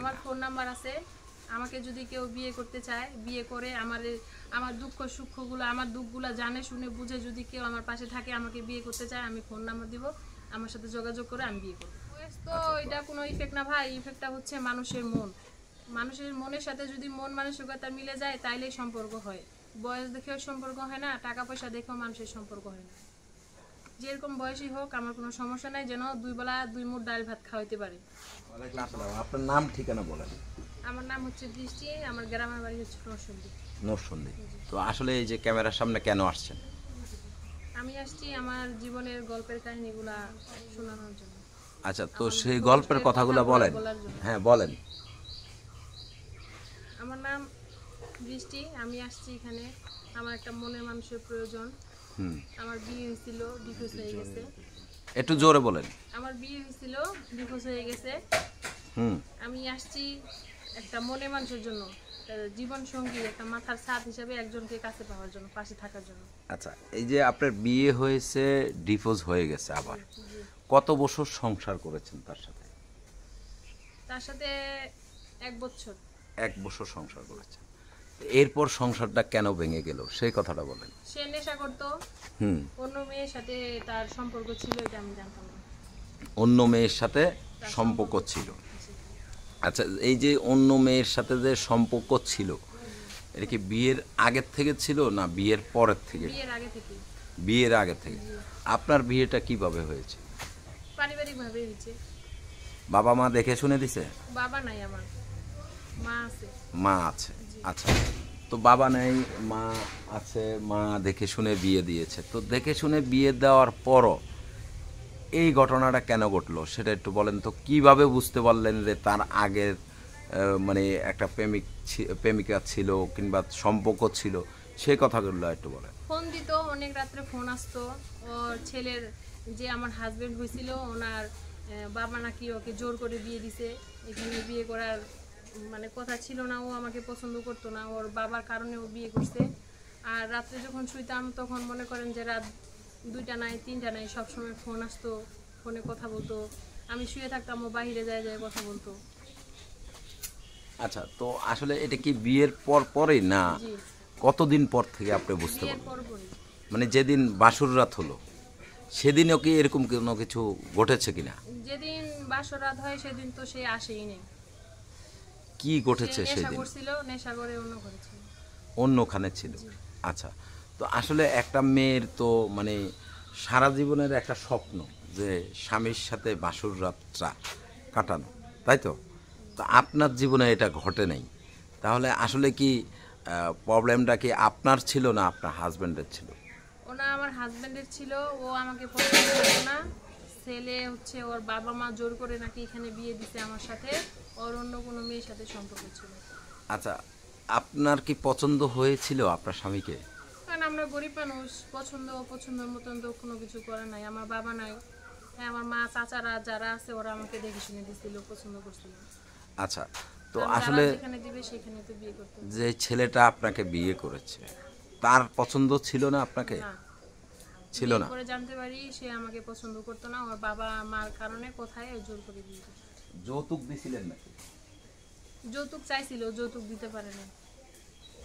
আমার phone number আছে। আমাকে যদি কেউ বিয়ে করতে চায়, বিয়ে করে আমার দুঃখ সুখগুলো, আমার দুঃখগুলো জানে শুনে বুঝে যদি কেউ আমার পাশে থাকে, আমাকে বিয়ে করতে চায়, আমি ফোন নাম্বার দিব, আমার সাথে যোগাযোগ করে আমি বিয়ে করব। বয়স তো এটা কোনো ইফেক্ট না ভাই, ইফেক্টটা হচ্ছে মানুষের মন। মানুষের মনের সাথে যদি মন মানসিকতা মিলে যায় তাইলেই সম্পর্ক হয়। বয়স দেখেও সম্পর্ক হয় না, টাকা পয়সা দেখেও মানুষের সম্পর্ক হয় না। যেরকম বয়সই হোক আমার কোনো সমস্যা নাই, যেন দুই বেলা দুই মুঠ ডাল ভাত খাওয়াইতে পারে। আপনার নাম ঠিকানা বলেন। আমার নাম হচ্ছে বৃষ্টি, আমার গ্রামের বাড়ি হচ্ছে নরসিংদী। নরসিংদী। তো আসলে এই যে ক্যামেরার সামনে কেন আসছেন? আমি আসছি আমার জীবনের গল্পের কাহিনীগুলা শোনানোর জন্য। আচ্ছা, তো সেই গল্পের কথাগুলো বলেন। হ্যাঁ বলেন। আমার নাম বৃষ্টি, আমি আসছি এখানে আমার একটা মনের মানুষের প্রয়োজন। আমার বিয়ে হয়েছিল, ডিভোর্স হয়ে গেছে। একটু জোরে বলেন। আমার বিয়ে হয়েছিল, ডিভোর্স হয়ে গেছে। আমি আসছি একটা মনের মানুষের জন্য, জীবন সঙ্গী, একটা মাথার ছাদ হিসেবে একজনকে কাছে পাওয়ার জন্য, পাশে থাকার জন্য। আচ্ছা, এই যে আপনার বিয়ে হয়েছে, ডিভোর্স হয়ে গেছে, আবার কত বছর সংসার করেছেন তার সাথে? তার সাথে 1 বছর। 1 বছর সংসার করেছেন। এরপর সংসারটা কেন ভেঙে গেল সেই কথাটা বলেন। সে নেশা করতো, অন্য মেয়ের সাথে তার সম্পর্ক ছিল, এটা আমি জানতাম না। অন্য মেয়ের সাথে সম্পর্ক ছিল। আচ্ছা, এই যে অন্য মেয়ের সাথে যে সম্পর্ক ছিল, এটা কি বিয়ের আগের থেকে ছিল না বিয়ের পরের থেকে? বিয়ের আগে থেকে। বিয়ের আগে থেকে। আপনার বিয়েটা কিভাবে হয়েছে? পারিবারিক ভাবে হয়েছে। বাবা মা দেখে শুনে দিছে? বাবা নাই আমার, মা আছে। মা আছে। আচ্ছা, তো বাবা নাই, মা আছে, মা দেখে শুনে বিয়ে দিয়েছে। তো দেখে শুনে বিয়ে দেওয়ার পরও এই ঘটনাটা কেন ঘটলো সেটা একটু বলেন তো। কিভাবে বুঝতে পারলেন যে তার আগের মানে একটা প্রেমিকা ছিল কিংবা সম্পর্ক ছিল, সেই কথাগুলো একটু বলেন। ফোন দিত, অনেক রাত্রে ফোন আসতো। ওর ছেলের যে আমার হাজবেন্ড হয়েছিল, ওনার বাবা নাকি ওকে জোর করে বিয়ে দিছে। এখানে বিয়ে করার মানে কথা ছিল না, ও আমাকে পছন্দ করতো না, ওর বাবার কারণে ও বিয়ে করছে। আর রাত্রে যখন শুইতাম তখন মনে করেন যে রাত 2টা নাই 3টা নাই, সবসময় ফোন আসতো, ফোনে কথা বলতো। আমি শুয়ে থাকতাম, ও বাহিরে যায় কথা বলতো। আচ্ছা, তো আসলে এটা কি বিয়ের পরেই না কতদিন পর থেকে আপনি বুঝতে পারলেন? মানে যেদিন বাসর রাত হলো সেদিনও কি এরকম কোনো কিছু ঘটেছে কিনা? যেদিন বাসর রাত হয় সেদিন তো সে আসেই নেই। কি ঘটেছে সেদিন? নেশা করে অন্য ঘরে ছিল, অন্যখানে ছিল। আচ্ছা, তো আসলে একটা মেয়ের তো মানে সারা জীবনের একটা স্বপ্ন যে স্বামীর সাথে বাসর রাতটা কাটানো, তাই তো? তো আপনার জীবনে এটা ঘটে নাই, তাহলে আসলে কি প্রবলেমটা কি আপনার ছিল না আপনার হাজব্যান্ডের ছিল? ওনা আমার হাজবেন্ডের ছিল, ও আমাকে পছন্দ করতো না। ছেলে হচ্ছে ওর বাবা মা জোর করে নাকি এখানে বিয়ে দিতে আমার সাথে, ওর অন্য কোনো মেয়ের সাথে সম্পর্ক ছিল। আচ্ছা, আপনার কি পছন্দ হয়েছিল আপনার স্বামীকে? কারণ আমরা গরিব মানুষ, পছন্দের মতন তো কোনো কিছু করে নাই। আমার বাবা নাই, হ্যাঁ আমার মা চাচারা যারা আছে ওরা আমাকে দেখে শুনে দিছিল, পছন্দ করছিল। আচ্ছা, তো আসলে যেখানে দিবে সেখানে তো বিয়ে করতে। যে ছেলেটা আপনাকে বিয়ে করেছে তার পছন্দ ছিল না আপনাকে? ছিল না। পরে জানতে পারি সে আমাকে পছন্দ করতো না, ওর বাবা মার কারণে কোথায় জোর করে বিয়ে করছে। যৌতুক দিছিলেন নাকি? যৌতুক চাইছিল, যৌতুক দিতে পারে না।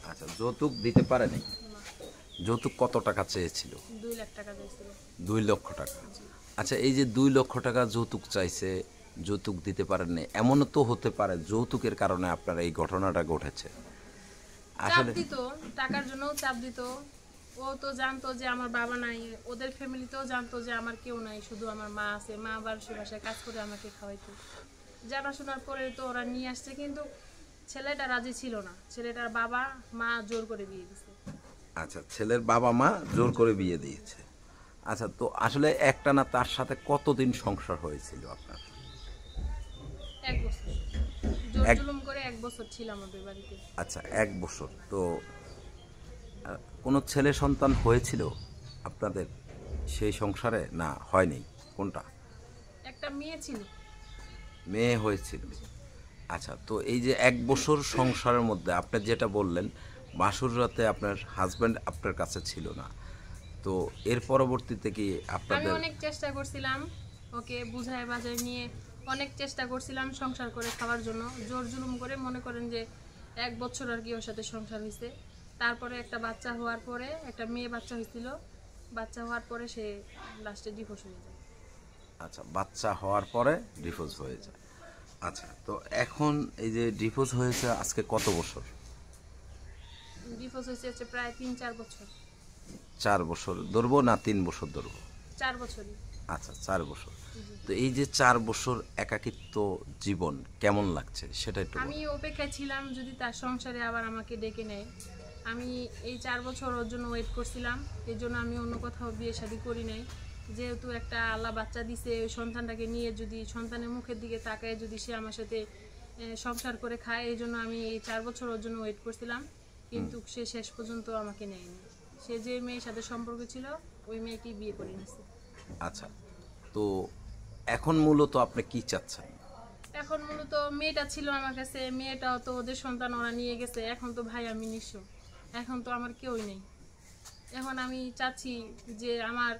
আচ্ছা, যৌতুক দিতে পারে নাই। যৌতুক কত টাকা চেয়েছিল? 2 লাখ টাকা চাইছিল। 2 লক্ষ টাকা। আচ্ছা, এই যে 2 লক্ষ টাকা যৌতুক চাইছে, যৌতুক দিতে পারেন না, এমনও তো হতে পারে যৌতুকের কারণে আপনার এই ঘটনাটা ঘটেছে। আসলে দিত, টাকার জন্য চাপ দিত। ও তো জানতো যে আমার বাবা নাই, ওদের ফ্যামিলিতেও জানতো যে আমার কেউ নাই, শুধু আমার মা আছে। মা আবার সে বাসায় কাজ করে আমাকে খাওয়াইতো। জানাশোনার পরে তো ওরা নিয়ে আসছে, কিন্তু ছেলেটা রাজি ছিল না। ছেলেটার বাবা মা জোর করে বিয়ে দিয়েছে। আচ্ছা, ছেলের বাবা মা জোর করে বিয়ে দিয়েছে। আচ্ছা, তো আসলে একটানা তার সাথে কতদিন সংসার হয়েছিল আপনার? 1 বছর। জোর জুলুম করে 1 বছর ছিলাম ওদের বাড়িতে। আচ্ছা, 1 বছর। তো কোনো ছেলে সন্তান হয়েছিল আপনাদের সেই সংসারে না হয়নি? কোনটা? একটা মেয়ে ছিল। মেয়ে হয়েছিল। আচ্ছা, তো এই যে 1 বছর সংসারের মধ্যে আপনি যেটা বললেন বাসর রাতে আপনার হাজব্যান্ড আপনার কাছে ছিল না, তো এর পরবর্তীতে কি আমি আপনাদের? অনেক চেষ্টা করছিলাম ওকে বুঝায় বাজায় নিয়ে অনেক চেষ্টা করছিলাম সংসার করে খাওয়ার জন্য, জোর জুলুম করে, মনে করেন যে 1 বছর আর কি ওর সাথে সংসার হয়েছে। তারপরে একটা বাচ্চা হওয়ার পরে, একটা মেয়ে বাচ্চা হয়েছিল, বাচ্চা হওয়ার পরে সে লাস্টে ডিভোর্স হয়ে যায়। আচ্ছা, বাচ্চা হওয়ার পরে ডিভোর্স হয়ে যায়। আচ্ছা, তো এখন এই যে ডিভোর্স হয়েছে আজকে কত বছর? ডিভোর্স হচ্ছে প্রায় 3-4 বছর। 4 বছর ধরবো না 3 বছর ধরবো? 4 বছরই। আচ্ছা, 4 বছর। তো এই যে 4 বছর একাকিত্ব জীবন কেমন লাগছে সেটা একটু আমি অপেক্ষায় ছিলাম যদি তার সংসারে আবার আমাকে ডেকে নেয়। আমি এই 4 বছর ওর জন্য ওয়েট করছিলাম। এর জন্য আমি অন্য কোথাও বিয়ে শাদী করি নাই। যেহেতু একটা আল্লাহ বাচ্চা দিছে, ওই সন্তানটাকে নিয়ে যদি সন্তানের মুখের দিকে তাকায় যদি সে আমার সাথে সংসার করে খায়, এই জন্য আমি এই 4 বছর ওর জন্য ওয়েট করছিলাম। কিন্তু সে শেষ পর্যন্ত আমাকে নেয়নি। সে যে মেয়ের সাথে সম্পর্ক ছিল ওই মেয়েকেই বিয়ে করে নিছে। আচ্ছা, তো এখন মূলত আপনি কি চাচ্ছেন? এখন মূলত মেয়েটা ছিল আমার কাছে, মেয়েটাও তো ওদের সন্তান ওরা নিয়ে গেছে। এখন তো ভাই আমি নিঃস্ব, এখন তো আমার কেউই নেই। এখন আমি চাচ্ছি যে আমার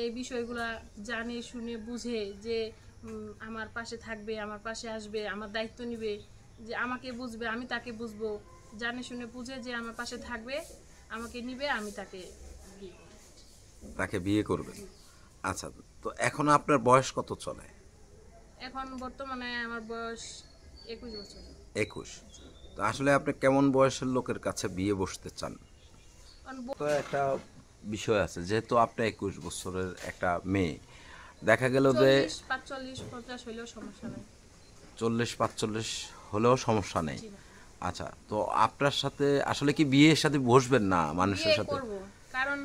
এই বিষয়গুলা জানে শুনে বুঝে যে আমার পাশে থাকবে, আমার পাশে আসবে, আমার দায়িত্ব নিবে, যে আমাকে বুঝবে, আমি তাকে বুঝবো, জানে শুনে বুঝে যে আমার পাশে থাকবে, আমাকে নিবে, আমি তাকে বিয়ে করব। তাকে বিয়ে করবেন? আচ্ছা, তো এখন আপনার বয়স কত চলে? এখন বর্তমানে আমার বয়স 21 বছর। 21। তো আসলে আপনি কেমন বয়সের লোকের কাছে বিয়ে বসতে চান? কারণ তো একটা বিষয় আছে, যেহেতু আপনি 21 বছরের একটা মেয়ে, দেখা গেল যে 40, 45, 50 হইলেও সমস্যা নাই। 40-45 হলেও সমস্যা নেই। জি না। আচ্ছা, তো আপনার সাথে আসলে কি বিয়ের সাথে বসবেন না মানুষের বিয়ে সাথে? করব, কারণ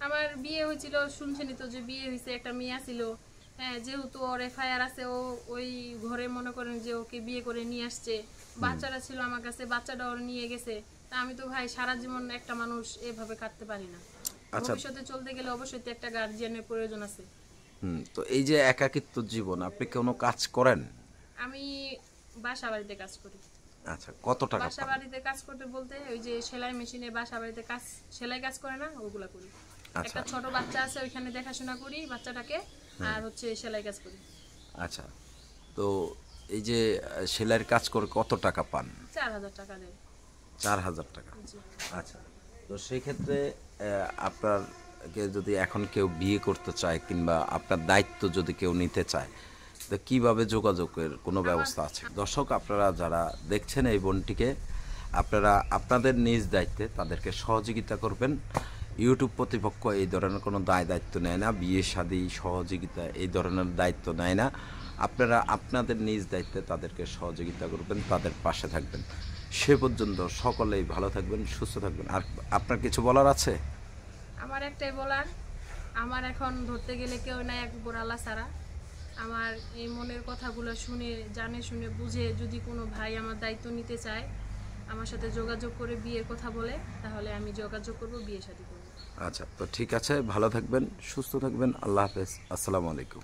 আমার বিয়ে হয়েছিল, শুনছেনই তো যে বিয়ে হয়েছে, একটা মেয়ে ছিল। হ্যাঁ, যেহেতু ওর এফআইআর আছে, ও ওই ঘরে মনে করেন যে ওকে বিয়ে করে নিয়ে আসছে। বাচ্চাটা ছিল আমার কাছে, বাচ্চাটা ওর নিয়ে গেছে। তা আমি তো ভাই সারা জীবন একটা মানুষ এভাবে কাটতে পারি না। আচ্ছা। ভবিষ্যতে চলতে গেলে অবশ্যই তো একটা গার্জিয়ানের প্রয়োজন আছে। তো এই যে একাকিত্ব জীবন, আপনি কোনো কাজ করেন? আমি বাসা বাড়িতে কাজ করি। আচ্ছা, কত টাকা বাসা পান? বাড়িতে কাজ করতে বলতে ওই যে সেলাই মেশিনে বাসা বাড়িতে কাজ, সেলাই কাজ করে না, ওগুলা করি। আচ্ছা। একটা ছোট বাচ্চা আছে, ওইখানে দেখাশোনা করি বাচ্চাটাকে, আর হচ্ছে সেলাই কাজ করি। আচ্ছা, তো এই যে সেলাইয়ের কাজ করে কত টাকা পান? 4000 টাকা দেয়। 4000 টাকা। জি। আচ্ছা, তো সেই ক্ষেত্রে আপনারকে যদি এখন কেউ বিয়ে করতে চায় কিংবা আপনার দায়িত্ব যদি কেউ নিতে চায়, তো কিভাবে যোগাযোগের কোনো ব্যবস্থা আছে? দর্শক, আপনারা যারা দেখছেন এই বোনটিকে, আপনারা আপনাদের নিজ দায়িত্বে তাদেরকে সহযোগিতা করবেন। ইউটিউব কর্তৃপক্ষ এই ধরনের কোনো দায়িত্ব নেয় না, বিয়ে শাদী সহযোগিতা এই ধরনের দায়িত্ব নেয় না। আপনারা আপনাদের নিজ দায়িত্বে তাদেরকে সহযোগিতা করবেন, তাদের পাশে থাকবেন। সে পর্যন্ত সকলেই ভালো থাকবেন, সুস্থ থাকবেন। আর আপনার কিছু বলার আছে? আমার একটাই বলার, আমার এখন ধরতে গেলে কেউ নাই, একবার আল্লাহ ছাড়া। আমার এই মনের কথাগুলো শুনে, জানে শুনে বুঝে যদি কোনো ভাই আমার দায়িত্ব নিতে চায়, আমার সাথে যোগাযোগ করে বিয়ের কথা বলে, তাহলে আমি যোগাযোগ করব, বিয়ে শাদী করব। আচ্ছা, তো ঠিক আছে, ভালো থাকবেন, সুস্থ থাকবেন। আল্লাহ হাফেজ, আসসালামু আলাইকুম।